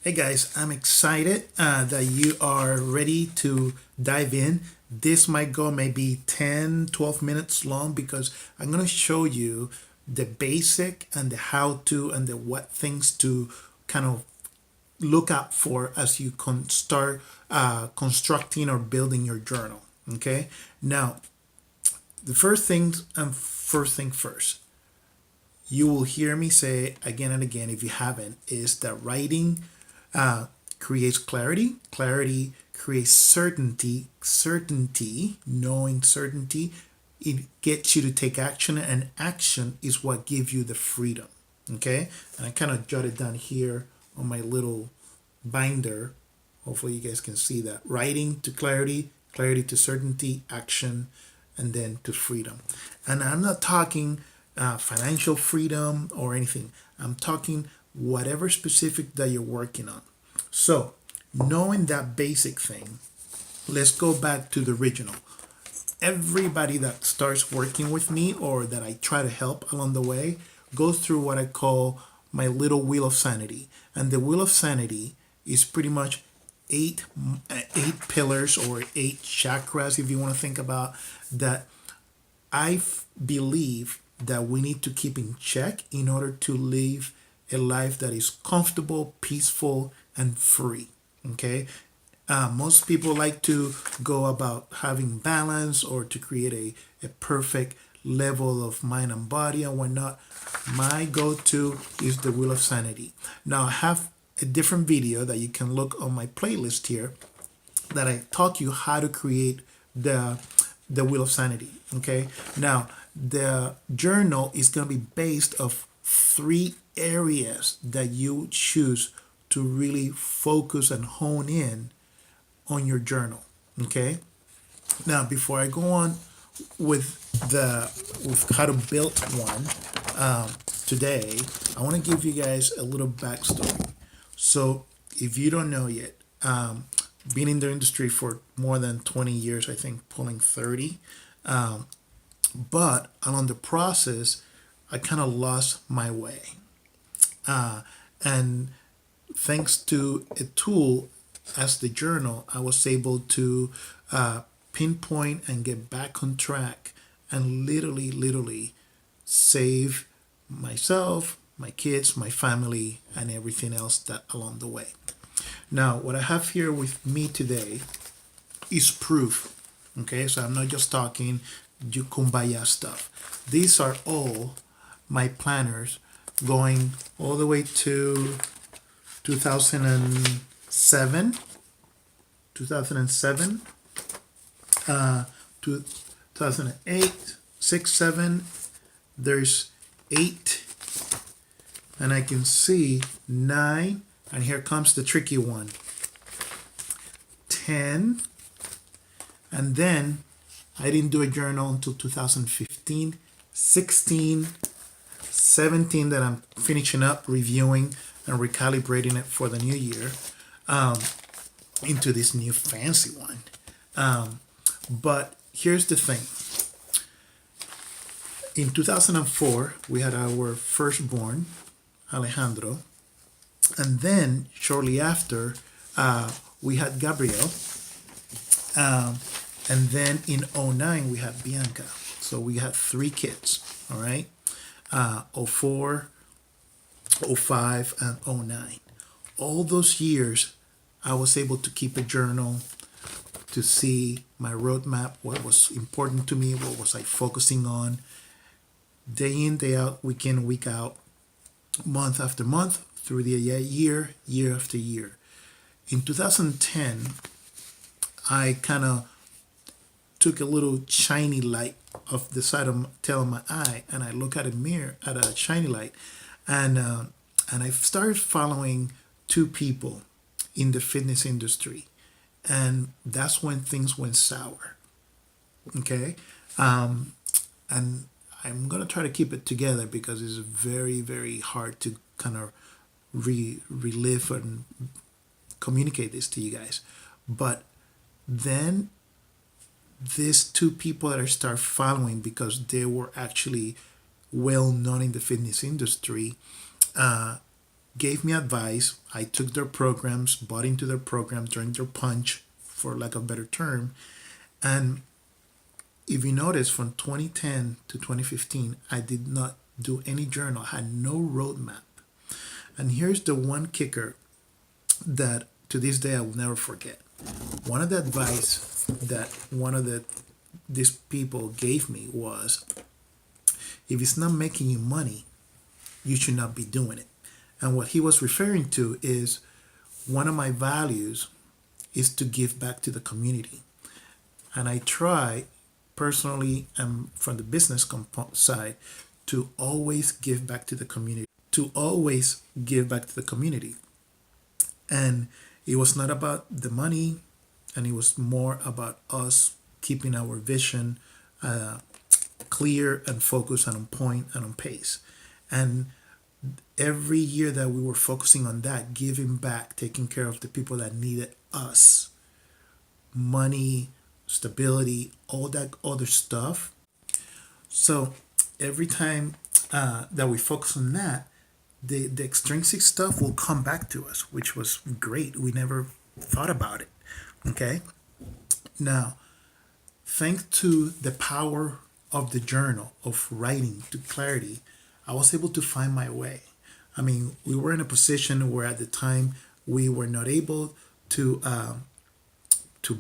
Hey guys, I'm excited that you are ready to dive in. This might go maybe 10, 12 minutes long because I'm going to show you the basic and the how to and the what things to kind of look out for as you start constructing or building your journal. Okay, now the first thing first, you will hear me say again and again if you haven't, is that writing uh, creates clarity. Clarity creates certainty. Certainty, knowing certainty, it gets you to take action, and action is what gives you the freedom. Okay, and I kind of jotted down here on my little binder. Hopefully, you guys can see that. Writing to clarity, clarity to certainty, action, and then to freedom. And I'm not talking financial freedom or anything. I'm talking whatever specific that you're working on. So, knowing that basic thing, let's go back to the original. Everybody that starts working with me or that I try to help along the way goes through what I call my little wheel of sanity. And the wheel of sanity is pretty much eight eight pillars or eight chakras, if you want to think about that. I believe that we need to keep in check in order to live a life that is comfortable, peaceful, and free. Okay. Most people like to go about having balance or to create a perfect level of mind and body and whatnot. My go-to is the wheel of sanity. Now I have a different video that you can look on my playlist here that I taught you how to create the wheel of sanity. Okay. Now the journal is going to be based of three areas that you choose to really focus and hone in on your journal. Okay. Now before I go on with the with how to build one today, I want to give you guys a little backstory. So if you don't know yet, been in the industry for more than 20 years, I think pulling 30. But along the process, I kind of lost my way. And thanks to a tool as the journal, I was able to pinpoint and get back on track and literally save myself, my kids, my family, and everything else that along the way. Now, what I have here with me today is proof. Okay, so I'm not just talking you kumbaya stuff. These are all my planners going all the way to 2007, 2007, 2008, 6, 7. There's 8, and I can see 9, and here comes the tricky one. 10, and then I didn't do a journal until 2015, 16, 17 that I'm finishing up reviewing and recalibrating it for the new year into this new fancy one. But here's the thing. In 2004, we had our firstborn, Alejandro. And then shortly after, we had Gabriel. And then in '09 we had Bianca. So we had 3 kids, all right? '04, '05, and '09. All those years, I was able to keep a journal to see my roadmap, what was important to me, what was I focusing on, day in, day out, week in, week out, month after month, through the year, year after year. In 2010, I kind of took a little shiny light off the side of tail of my eye, and I look at a mirror at a shiny light, and I started following 2 people in the fitness industry, and that's when things went sour. Okay, and I'm gonna try to keep it together because it's very hard to kind of relive and communicate this to you guys. But then these 2 people that I start following because they were actually well known in the fitness industry gave me advice. I took their programs, bought into their program, joined their punch, for lack of a better term. And if you notice, from 2010 to 2015, I did not do any journal, I had no roadmap. And here's the one kicker that to this day I will never forget. One of the advice that one of the these people gave me was, if it's not making you money, you should not be doing it. And what he was referring to is, one of my values is to give back to the community. And I try personally and from the business side to always give back to the community, to always give back to the community. And it was not about the money, and it was more about us keeping our vision uh, clear and focused and on point and on pace. And every year that we were focusing on that, giving back, taking care of the people that needed us, money, stability, all that other stuff. So every time that we focus on that, the extrinsic stuff will come back to us, which was great. We never thought about it. Okay. Now, thanks to the power of the journal, of writing to clarity, I was able to find my way. I mean, we were in a position where at the time we were not able to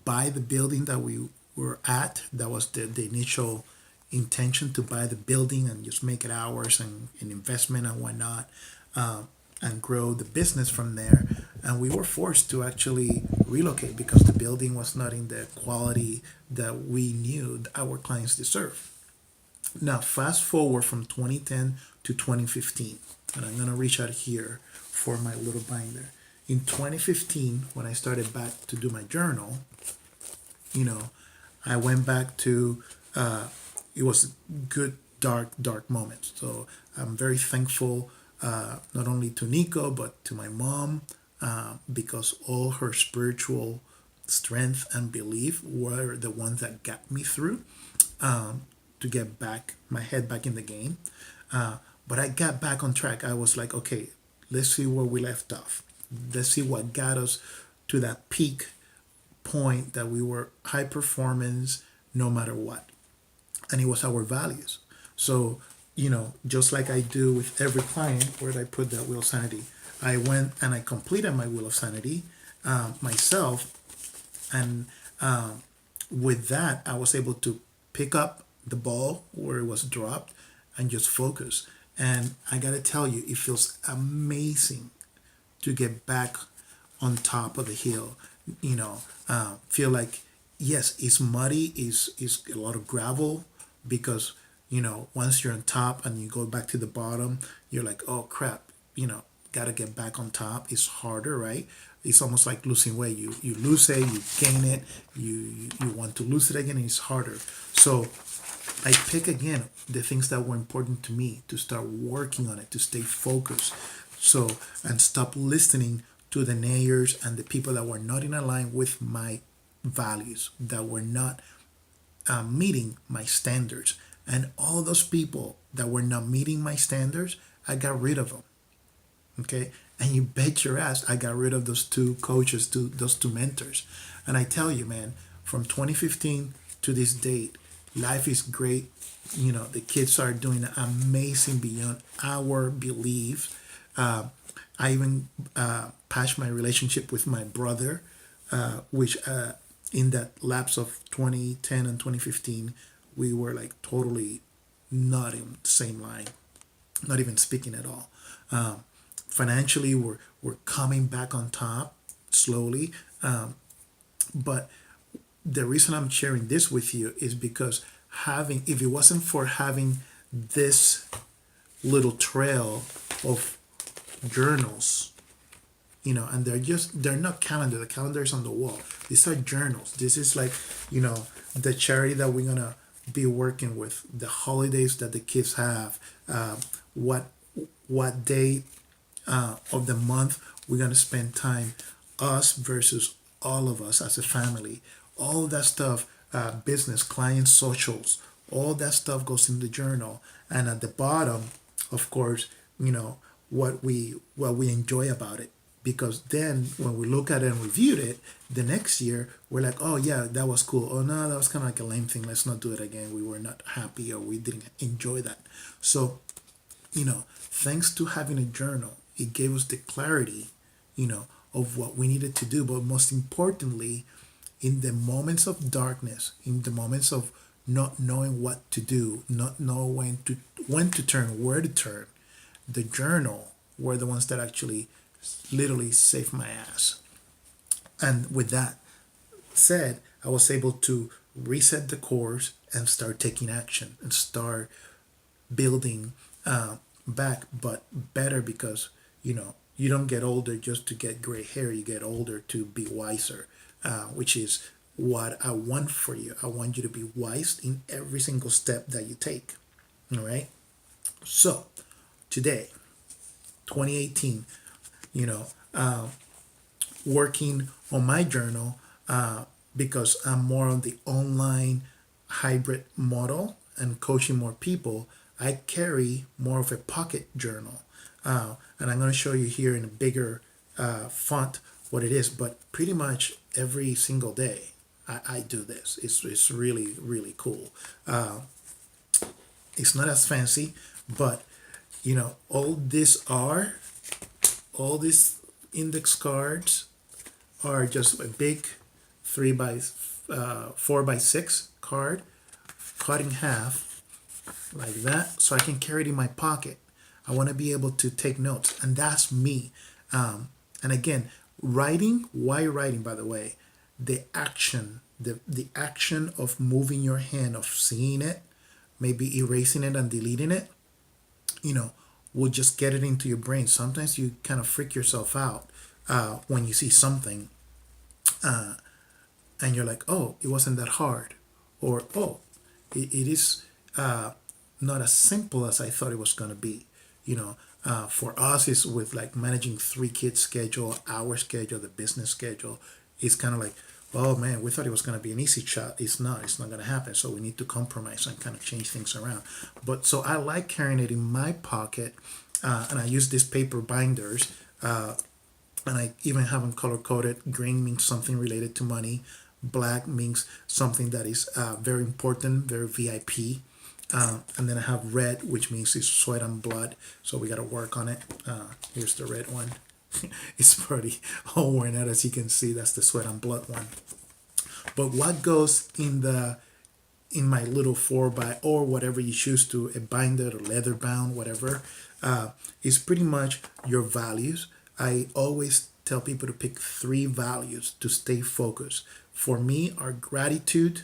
buy the building that we were at. That was the initial intention, to buy the building and just make it ours, and an investment and whatnot, and grow the business from there. And we were forced to actually relocate because the building was not in the quality that we knew our clients deserve. Now, fast forward from 2010 to 2015, and I'm going to reach out here for my little binder. In 2015, when I started back to do my journal, you know, I went back to, it was a good, dark moment. So I'm very thankful, not only to Nico, but to my mom, because all her spiritual strength and belief were the ones that got me through, to get back my head back in the game. But I got back on track. I was like, okay, let's see where we left off. Let's see what got us to that peak point that we were high performance no matter what. And it was our values. So, just like I do with every client, where I put that wheel of sanity, I went and I completed my wheel of sanity myself. And with that, I was able to pick up the ball where it was dropped and just focus. And I got to tell you, it feels amazing to get back on top of the hill. Feel like, yes, it's muddy, is a lot of gravel, because once you're on top and you go back to the bottom, you're like, oh crap, gotta get back on top. It's harder, right? It's almost like losing weight. You lose it, you gain it, you want to lose it again, and it's harder. So I pick again the things that were important to me, to start working on it, to stay focused. So, and stop listening to the naysayers and the people that were not in line with my values, that were not meeting my standards. And all those people that were not meeting my standards, I got rid of them. Okay. And you bet your ass I got rid of those two coaches, those two mentors. And I tell you, man, from 2015 to this date, life is great. The kids are doing amazing beyond our belief. I even patched my relationship with my brother, which in that lapse of 2010 and 2015, we were like totally not in the same line, not even speaking at all. Financially, we're coming back on top slowly. But the reason I'm sharing this with you is because, if it wasn't for having this little trail of journals, and they're not calendar. The calendar is on the wall. These are journals. This is like, the charity that we're gonna be working with, the holidays that the kids have, what day of the month we're gonna spend time, us versus all of us as a family. All that stuff, business, clients, socials, all that stuff goes in the journal. And at the bottom, of course, what we enjoy about it. Because then when we look at it and reviewed it the next year, we're like, oh yeah, that was cool. Oh no, that was kind of like a lame thing. Let's not do it again. We were not happy or we didn't enjoy that. So, thanks to having a journal, it gave us the clarity, of what we needed to do. But most importantly, in the moments of darkness, in the moments of not knowing what to do, not know when to turn, where to turn, the journal were the ones that actually literally saved my ass. And with that said, I was able to reset the course and start taking action and start building back, but better because you don't get older just to get gray hair. You get older to be wiser, which is what I want for you. I want you to be wise in every single step that you take. All right. So today, 2018, you know, working on my journal because I'm more on the online hybrid model and coaching more people. I carry more of a pocket journal. And I'm going to show you here in a bigger font what it is, but pretty much every single day I do this. It's really, really cool. It's not as fancy, but all these index cards are just a big 4 by 6 card cut in half like that, so I can carry it in my pocket. I want to be able to take notes, and that's me. And again, writing. Why writing? By the way, the action of moving your hand, of seeing it, maybe erasing it and deleting it, you know, will just get it into your brain. Sometimes you kind of freak yourself out when you see something and you're like, oh, it wasn't that hard, or oh, it is not as simple as I thought it was going to be. For us, it's with like managing 3 kids' schedule, our schedule, the business schedule. It's kind of like, oh man, we thought it was going to be an easy shot. It's not. It's not going to happen. So we need to compromise and kind of change things around. But so I like carrying it in my pocket, and I use these paper binders. And I even have them color coded. Green means something related to money. Black means something that is very important, very VIP. And then I have red, which means it's sweat and blood. So we got to work on it. Here's the red one. It's pretty all worn out, as you can see. That's the sweat and blood one. But what goes in my little 4 by, or whatever you choose to, a binder or leather bound, whatever, is pretty much your values. I always tell people to pick 3 values to stay focused. For me, are gratitude,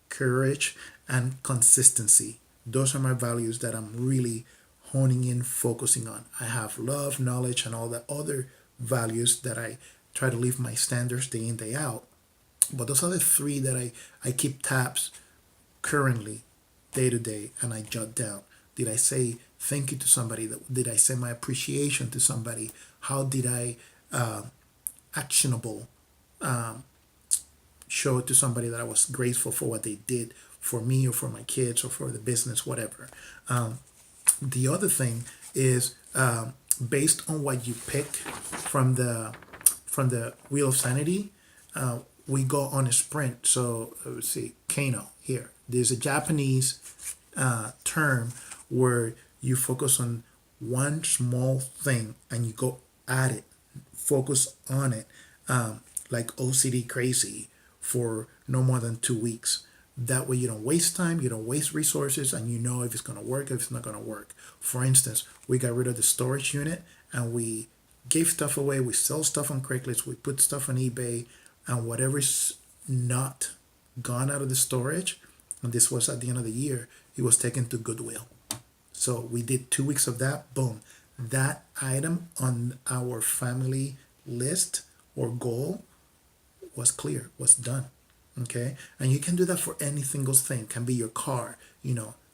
courage, and consistency. Those are my values that I'm really honing in, focusing on. I have love, knowledge, and all the other values that I try to live my standards day in, day out. But those are the 3 that I keep tabs currently, day to day, and I jot down. Did I say thank you to somebody? Did I say my appreciation to somebody? How did I actionable show to somebody that I was grateful for what they did for me or for my kids or for the business, whatever. The other thing is based on what you pick from the wheel of sanity. We go on a sprint. So let's see, Kano here. There's a Japanese term where you focus on one small thing and you go at it, focus on it, like OCD crazy for no more than 2 weeks. That way you don't waste time, you don't waste resources, and you know if it's going to work, if it's not going to work. For instance, we got rid of the storage unit and we gave stuff away. We sell stuff on Craigslist, we put stuff on eBay, and whatever's not gone out of the storage, and this was at the end of the year, it was taken to Goodwill. So we did 2 weeks of that. Boom. That item on our family list or goal was clear, was done. Okay. And you can do that for any single thing. It can be your car,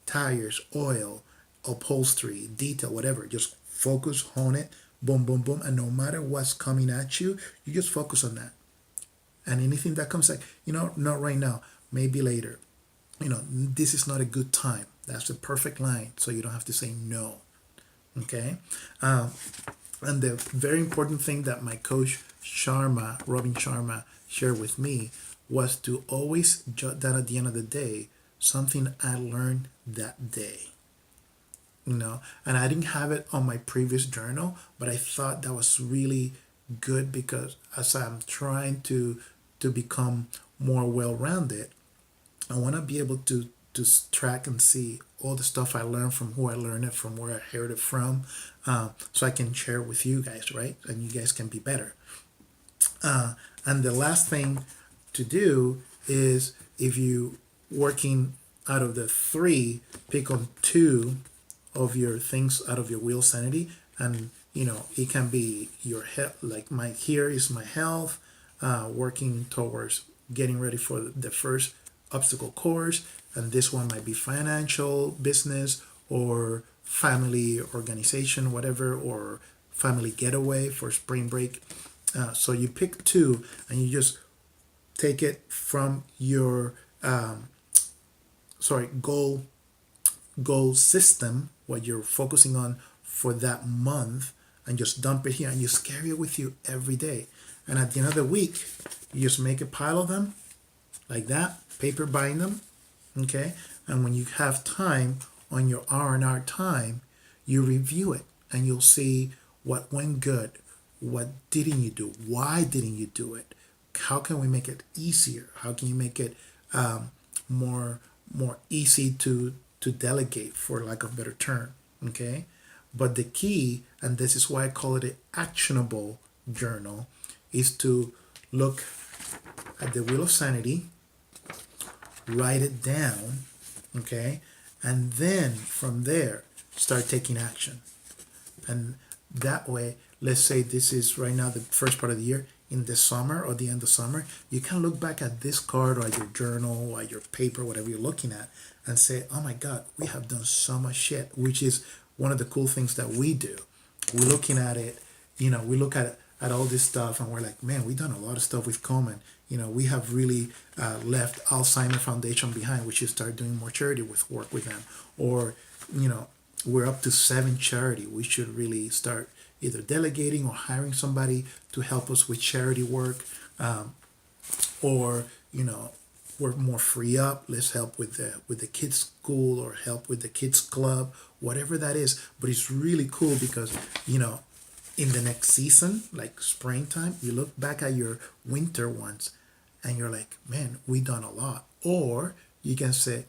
tires, oil, upholstery, detail, whatever. Just focus, hone it, boom, boom, boom. And no matter what's coming at you, you just focus on that. And anything that comes like, not right now, maybe later. This is not a good time. That's the perfect line. So you don't have to say no. Okay. And the very important thing that my coach Robin Sharma, shared with me was to always jot down at the end of the day something I learned that day. And I didn't have it on my previous journal, but I thought that was really good because as I'm trying to become more well-rounded, I want to be able to track and see all the stuff I learned, from who I learned it from, where I heard it from, so I can share it with you guys, right? And you guys can be better. And the last thing to do is, if you working out of the three, pick on two of your things out of your wheel sanity. And it can be your health, like my here is my health, working towards getting ready for the first obstacle course. And this one might be financial, business, or family, organization, whatever, or family getaway for spring break. So you pick two and you just take it from your sorry goal system, what you're focusing on for that month, and just dump it here, and you just carry it with you every day. And at the end of the week, you just make a pile of them like that, paper bind them, okay? And when you have time on your R&R time, you review it and you'll see what went good, what didn't you do, why didn't you do it, how can we make it easier, how can you make it more easy to delegate, for lack of a better term, okay? But the key, and this is why I call it an actionable journal, is to look at the wheel of sanity, write it down, okay, and then from there start taking action. And that way, let's say this is right now the first part of the year, in the summer or the end of summer, you can look back at this card or at your journal or at your paper, whatever you're looking at, and say, oh my God, we have done so much shit, which is one of the cool things that we do. We're looking at it, we look at all this stuff and we're like, man, we've done a lot of stuff with Komen. We have really left Alzheimer Foundation behind. We should start doing more charity with work with them. Or, we're up to 7 charity. We should really start either delegating or hiring somebody to help us with charity work. Or, we're more free up. Let's help with the kids school or help with the kids club, whatever that is. But it's really cool because, in the next season, like springtime, you look back at your winter ones and you're like, man, we done a lot. Or you can say,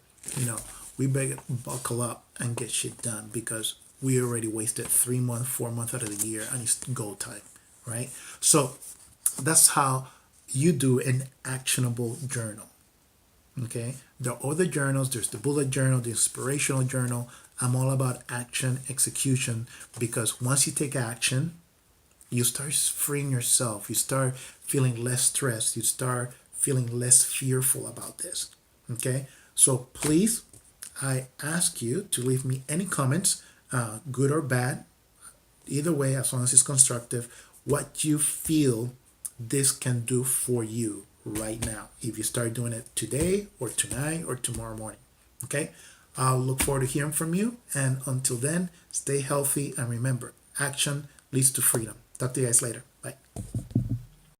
we better buckle up and get shit done because we already wasted 3 months, 4 months out of the year, and it's go time, right? So that's how you do an actionable journal. Okay, there are other journals. There's the bullet journal, the inspirational journal. I'm all about action execution, because once you take action, you start freeing yourself. You start feeling less stressed. You start feeling less fearful about this. Okay, so please, I ask you to leave me any comments, good or bad, either way, as long as it's constructive, what you feel this can do for you right now, if you start doing it today or tonight or tomorrow morning. Okay, I'll look forward to hearing from you, and until then, stay healthy and remember, action leads to freedom. Talk to you guys later. Bye.